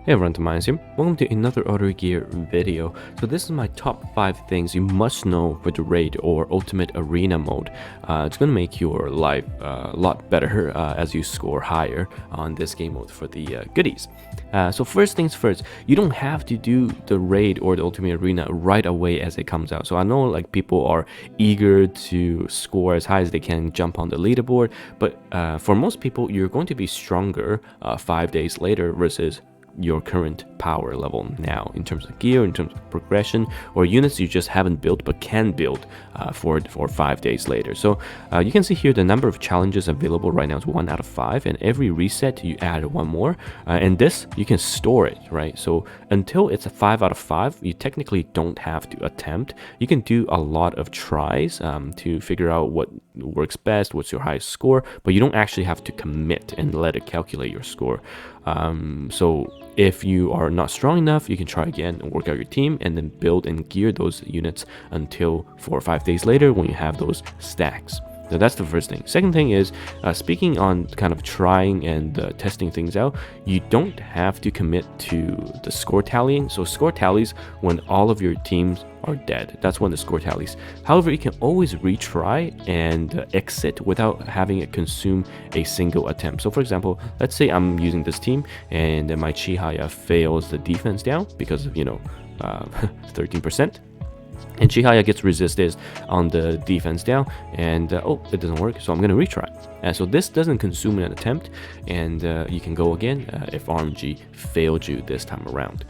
Hey everyone, TimaeuSS here. Welcome to another Artery Gear video. So this is my top 5 things you must know for the Raid or Ultimate Arena mode. It's going to make your life a lot better as you score higher on this game mode for the goodies. So first things first, you don't have to do the Raid or the Ultimate Arena right away as it comes out. So I know like people are eager to score as high as they can, jump on the leaderboard, but for most people you're going to be stronger 5 days later versus your current power level now in terms of gear, in terms of progression, or units you just haven't built but can build for 5 days later. So you can see here the number of challenges available right now is 1 out of 5, and every reset you add 1 more, and this you can store it, right? So until it's a 5 out of 5, you technically don't have to attempt. You can do a lot of tries to figure out what works best, what's your highest score, but you don't actually have to commit and let it calculate your score. So if you are not strong enough, you can try again and work out your team and then build and gear those units until 4 or 5 days later when you have those stacks. So that's the first thing. Second thing is, speaking on kind of trying and testing things out, you don't have to commit to the score tallying. So score tallies when all of your teams are dead. That's when the score tallies. However, you can always retry and exit without having it consume a single attempt. So for example, let's say I'm using this team and my Chihaya fails the defense down because of, 13%. And Chihaya gets resisted on the defense down, and oh, it doesn't work, so I'm going to retry. So this doesn't consume an attempt, and you can go again if RMG failed you this time around.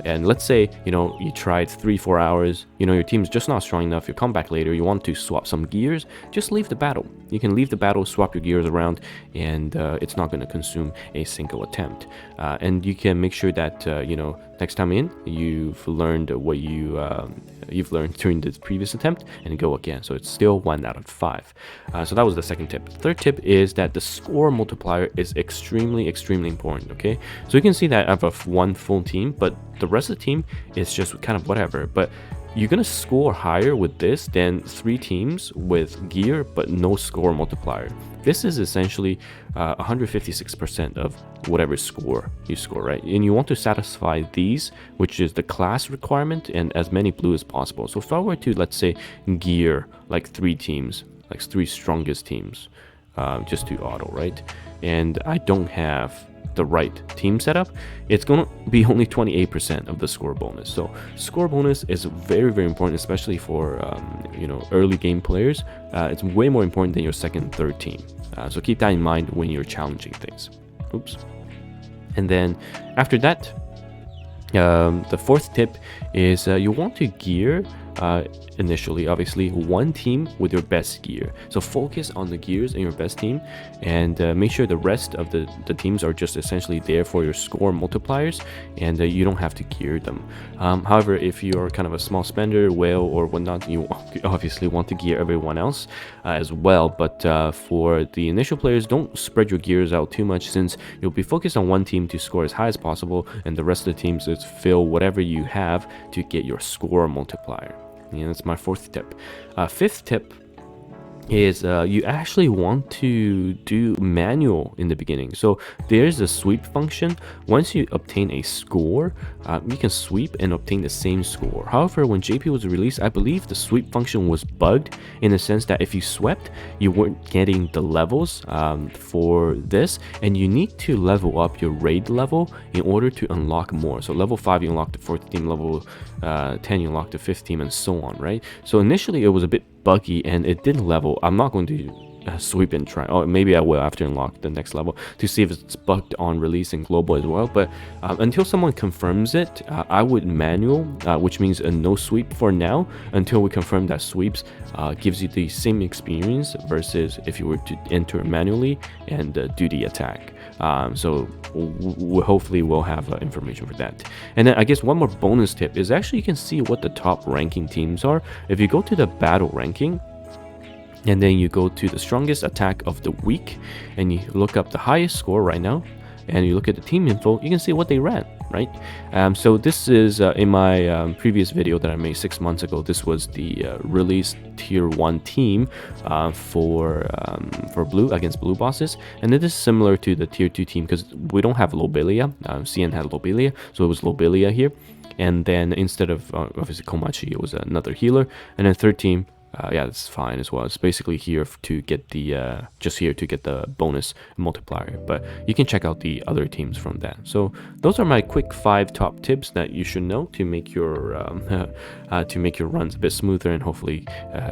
And let's say, you tried 3-4 hours, your team's just not strong enough, you come back later, you want to swap some gears, just leave the battle. You can leave the battle, swap your gears around, and it's not going to consume a single attempt. And you can make sure that, next time in, you've learned what you've learned during the previous attempt and go again. So it's still 1 out of 5. So that was the second tip. The third tip is that the score multiplier is extremely important. Okay, so you can see that I have one full team, but the rest of the team is just kind of whatever. But you're gonna score higher with this than 3 teams with gear but no score multiplier. This is essentially 156% of whatever score you score, right? And you want to satisfy these, which is the class requirement, and as many blue as possible. So if I were to, let's say, gear like 3 teams, like 3 strongest teams, just to auto, right? And I don't have the right team setup, it's going to be only 28% of the score bonus. So score bonus is very important, especially for early game players. It's way more important than your second, third team. So keep that in mind when you're challenging things. Oops. And then after that, the fourth tip is you want to gear initially, obviously, 1 team with your best gear. So focus on the gears in your best team, and make sure the rest of the teams are just essentially there for your score multipliers, and you don't have to gear them. However, if you're kind of a small spender, whale, or whatnot, you obviously want to gear everyone else as well. But for the initial players, don't spread your gears out too much, since you'll be focused on 1 team to score as high as possible, and the rest of the teams is fill whatever you have to get your score multiplier. Yeah, that's my 4th tip. 5th tip is you actually want to do manual in the beginning. So there's a sweep function. Once you obtain a score, you can sweep and obtain the same score. However, when JP was released, I believe the sweep function was bugged in the sense that if you swept, you weren't getting the levels for this, and you need to level up your raid level in order to unlock more. So level 5 you unlock the 4th team, level 10 you unlock the 5th team, and so on, right? So initially it was a bit buggy and it didn't level. I'm not going to sweep and try, or maybe I will after unlock the next level to see if it's bugged on release and global as well. But until someone confirms it, I would manual, which means a no sweep for now, until we confirm that sweeps gives you the same experience versus if you were to enter manually and do the attack. So hopefully we'll have information for that. And then I guess one more bonus tip is actually you can see what the top ranking teams are. If you go to the battle ranking, and then you go to the strongest attack of the week, and you look up the highest score right now, and you look at the team info, you can see what they ran, right? So this is in my previous video that I made 6 months ago. This was the release tier 1 team for blue against blue bosses, and it is similar to the tier 2 team because we don't have Lobelia. CN had Lobelia, so it was Lobelia here, and then instead of obviously Komachi, it was another healer, and then third team. Yeah, that's fine as well. It's basically here to get the just here to get the bonus multiplier, but you can check out the other teams from that. So those are my quick 5 top tips that you should know to make your runs a bit smoother and hopefully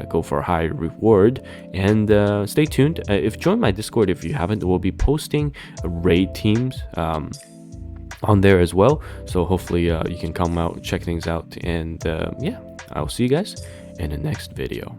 go for a high reward. And stay tuned. If join my Discord if you haven't, we'll be posting raid teams on there as well. So hopefully you can come out, check things out, and yeah, I'll see you guys in the next video.